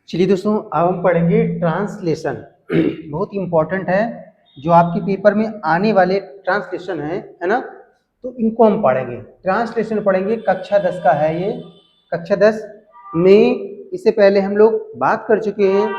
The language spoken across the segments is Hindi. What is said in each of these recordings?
चलिए दोस्तों, अब हम पढ़ेंगे ट्रांसलेशन। बहुत इंपॉर्टेंट है, जो आपके पेपर में आने वाले ट्रांसलेशन है ना, तो इनको हम पढ़ेंगे। ट्रांसलेशन पढ़ेंगे, कक्षा 10 का है ये। कक्षा 10 में इससे पहले हम लोग बात कर चुके हैं,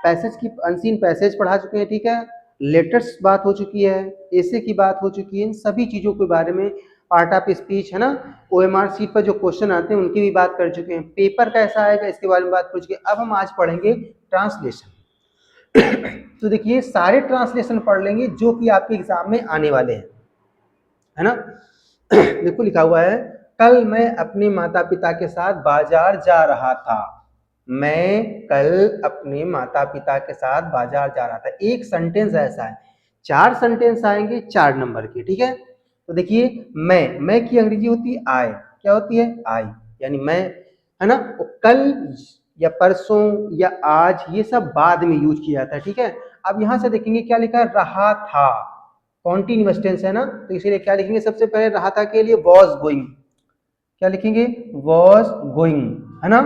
पैसेज की अनसीन पैसेज पढ़ा चुके हैं, ठीक है। लेटर्स बात हो चुकी है, ऐसे की बात हो चुकी है, इन सभी चीज़ों के बारे में, पार्ट ऑफ स्पीच है ना, ओएमआर शीट पर जो क्वेश्चन आते हैं उनकी भी बात कर चुके हैं। पेपर कैसा आएगा इसके बारे में बात कर चुके हैं। अब हम आज पढ़ेंगे ट्रांसलेशन। तो देखिए, सारे ट्रांसलेशन पढ़ लेंगे जो कि आपके एग्जाम में आने वाले हैं, है ना। देखो लिखा हुआ है, कल मैं अपने माता पिता के साथ बाजार जा रहा था। मैं कल अपने माता पिता के साथ बाजार जा रहा था। एक सेंटेंस ऐसा है, 4 सेंटेंस आएंगे 4 नंबर के, ठीक है। तो देखिए, मैं की अंग्रेजी होती है आई। क्या होती है? आई, यानी मैं, है ना। तो कल या परसों या आज ये सब बाद में यूज किया जाता है, ठीक है। अब यहां से देखेंगे क्या लिखा है, रहा था, कॉन्टिन्यूअस टेंस है ना, तो इसीलिए क्या लिखेंगे, सबसे पहले रहा था के लिए वॉज गोइंग। क्या लिखेंगे? वॉज गोइंग, है ना।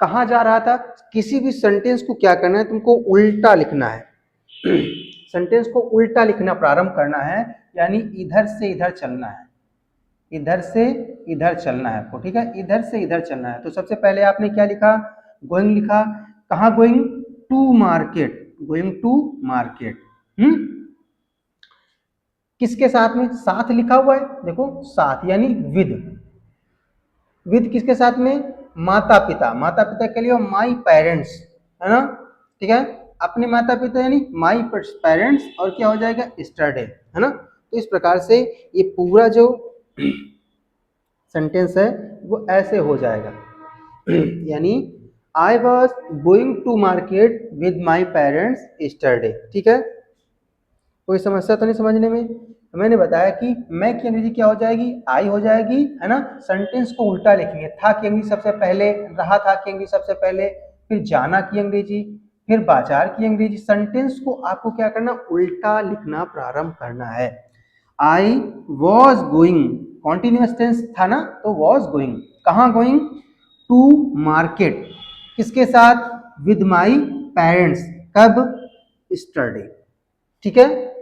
कहाँ जा रहा था? किसी भी सेंटेंस को क्या करना है, तुमको उल्टा लिखना है। सेंटेंस को उल्टा लिखना प्रारंभ करना है, यानी इधर से इधर चलना है, इधर से इधर चलना है आपको, ठीक है। इधर से इधर चलना है। तो सबसे पहले आपने क्या लिखा? गोइंग लिखा। कहाँ going? To market, going to market. किसके साथ में? साथ लिखा हुआ है, देखो साथ यानी विद। विद किसके साथ में? माता पिता। माता पिता के लिए माई पेरेंट्स, है ना, ठीक है। अपने माता पिता यानी माई पेरेंट्स, और क्या हो जाएगा? स्टरडे, है ना। तो इस प्रकार से ये पूरा जो सेंटेंस है वो ऐसे हो जाएगा। यानी I was going to market with my parents yesterday, ठीक है। कोई समस्या तो नहीं समझने में? मैंने बताया कि मैं की अंग्रेजी क्या हो जाएगी? आई हो जाएगी, है ना। सेंटेंस को उल्टा लिखेंगे। था की अंग्रेजी सबसे पहले, रहा था की अंग्रेजी सबसे पहले, फिर जाना की अंग्रेजी, फिर बाजार की अंग्रेजी। सेंटेंस को आपको क्या करना? उल्टा लिखना प्रारंभ करना है। I was going, continuous tense था ना, तो वॉज गोइंग। कहाँ गोइंग? To market. किसके साथ? With my parents. कब? स्टरडे, ठीक है।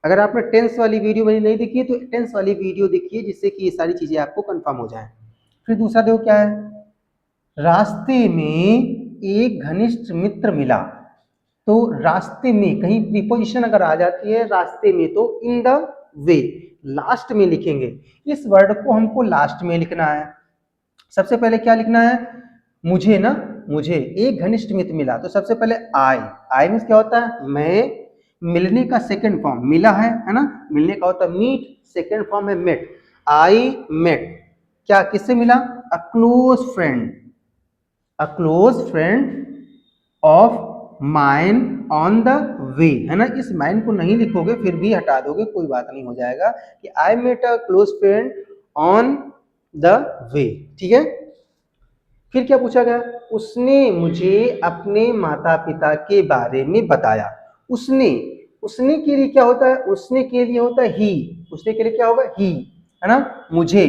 अगर आपने टेंस वाली वीडियो मेरी नहीं देखी है तो टेंस वाली वीडियो देखिए, जिससे कि ये सारी चीजें आपको कंफर्म हो जाए। फिर दूसरा देखो क्या है, रास्ते में एक घनिष्ठ मित्र मिला। तो रास्ते में कहीं प्रीपोजिशन अगर आ जाती है रास्ते में, तो इन द वे, लास्ट में लिखेंगे। इस वर्ड को हमको लास्ट में लिखना है। सबसे पहले क्या लिखना है? मुझे ना, मुझे एक घनिष्ठ मित्र मिला, तो सबसे पहले आई मीन्स क्या होता है? मैं। मिलने का सेकंड फॉर्म मिला है ना, मिलने का होता है मीट, सेकंड फॉर्म है मेट। आई मेट, क्या किससे मिला? अ close friend, a close friend of mine on the वे, है ना। इस माइन को नहीं लिखोगे, फिर भी हटा दोगे, कोई बात नहीं, हो जाएगा कि I met a close friend on the way, ठीक है। फिर क्या पूछा गया? उसने मुझे अपने माता पिता के बारे में बताया। उसने, उसने के लिए क्या होता है? उसने के लिए होता है ही। उसने के लिए क्या होगा? ही, है ना। मुझे,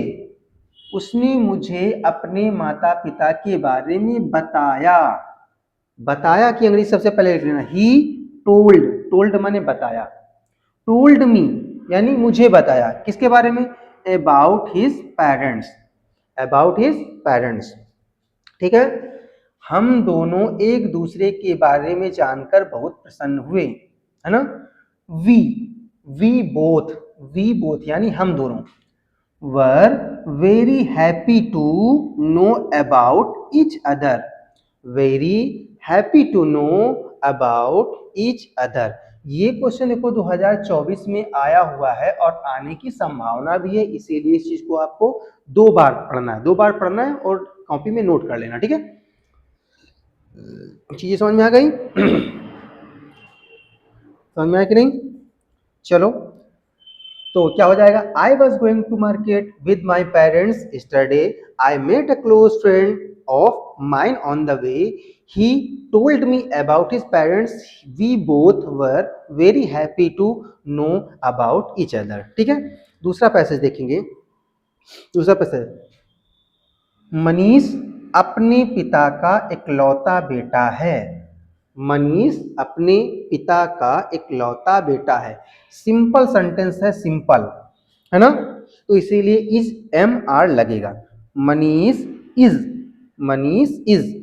उसने मुझे अपने माता पिता के बारे में बताया। बताया कि अंग्रेजी सबसे पहले लिख लेना, ही टोल्ड, टोल्ड माने बताया। टोल्ड मी यानी मुझे बताया, किसके बारे में? About his parents, about his parents, ठीक है। हम दोनों एक दूसरे के बारे में जानकर बहुत प्रसन्न हुए, है ना। वी, वी बोथ यानी हम दोनों, were very happy to know about each other, very happy to know about each other. ये क्वेश्चन देखो 2024 में आया हुआ है और आने की संभावना भी है, इसीलिए इस चीज को आपको 2 बार पढ़ना है, 2 बार पढ़ना है और कॉपी में नोट कर लेना, ठीक है। चीजें समझ में आ गई? समझ में आया कि नहीं? चलो, तो क्या हो जाएगा? I was going to market with my parents yesterday, I met a close friend of mine on the way, he told me about his parents, we both were very happy to know about each other, ठीक है। दूसरा पैसेज देखेंगे। दूसरा पैसेज, मनीष अपने पिता का इकलौता बेटा है। मनीष अपने पिता का इकलौता बेटा है। सिंपल सेंटेंस है, सिंपल है ना, तो इसीलिए इज एम आर लगेगा। Manish is, Manish is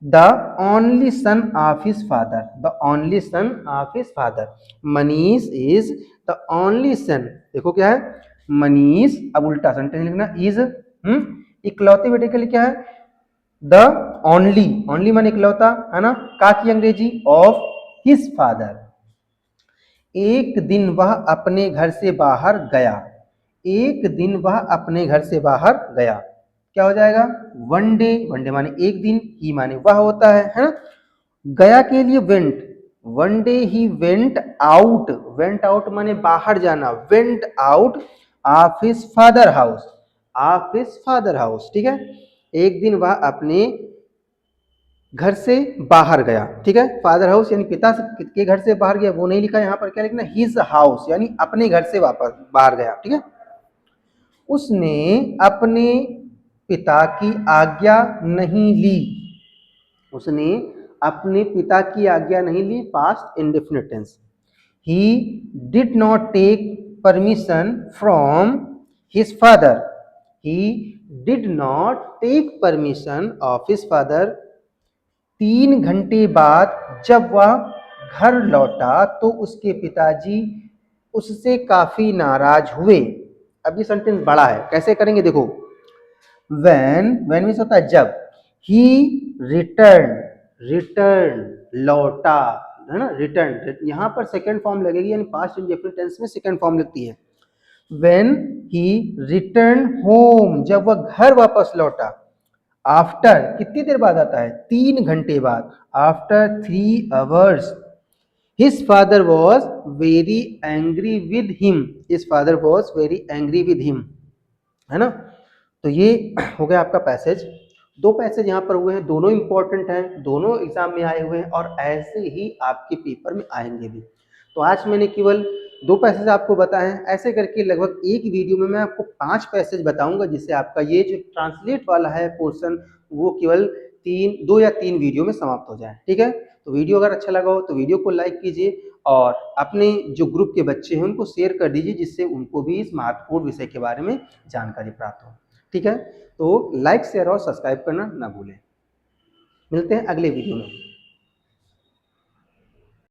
the only son of his father, the only son of his father. Manish is the only son, देखो क्या है, मनीष, अब उल्टा सेंटेंस लिखना, इज इकलौते बेटे के लिए क्या है, द ओनली, ओनली माने इकलौता है ना, का की अंग्रेजी ऑफ हिज फादर। एक दिन वह अपने घर से बाहर गया, एक दिन वह अपने घर से बाहर गया, क्या हो जाएगा, वन डे, वन डे माने एक दिन, ही माने वह होता है ना, गया के लिए went, one day he went out, went out माने बाहर जाना, went out of his father house, of his father house, ठीक है। एक दिन वह अपने घर से बाहर गया, ठीक है, फादर हाउस यानी पिता के घर से बाहर गया वो नहीं लिखा, यहाँ पर क्या लिखना, हिज हाउस यानी अपने घर से वापस बाहर गया, ठीक है। उसने अपने पिता की आज्ञा नहीं ली, उसने अपने पिता की आज्ञा नहीं ली, past indefinite tense. He did not take permission from his father, he did not take permission of his father. 3 घंटे बाद जब वह घर लौटा तो उसके पिताजी उससे काफी नाराज हुए। अब ये सेंटेंस बड़ा है, कैसे करेंगे देखो, व्हेन मीन्स होता है जब, ही रिटर्न, रिटर्न लौटा है ना, रिटर्न यहाँ पर सेकेंड फॉर्म लगेगी, यानी पास्ट इंडेफिनिट टेंस में सेकेंड फॉर्म लगती है। व्हेन ही रिटर्न होम, जब वह घर वापस लौटा, आफ्टर कितनी देर बाद आता है, 3 घंटे बाद, after 3 hours, his father was very angry with him, his father was very angry with him, है ना। तो ये हो गया आपका पैसेज। 2 पैसेज यहाँ पर हुए हैं, दोनों इंपॉर्टेंट हैं, दोनों एग्जाम में आए हुए हैं और ऐसे ही आपके पेपर में आएंगे भी। तो आज मैंने केवल 2 पैसेज आपको बताए हैं, ऐसे करके लगभग एक वीडियो में मैं आपको 5 पैसेज बताऊंगा, जिससे आपका ये जो ट्रांसलेट वाला है पोर्शन वो केवल 2 या 3 वीडियो में समाप्त हो जाए, ठीक है। तो वीडियो अगर अच्छा लगा हो तो वीडियो को लाइक कीजिए और अपने जो ग्रुप के बच्चे हैं उनको शेयर कर दीजिए, जिससे उनको भी इस महत्वपूर्ण विषय के बारे में जानकारी प्राप्त हो, ठीक है। तो लाइक शेयर और सब्सक्राइब करना ना भूलें। मिलते हैं अगले वीडियो में।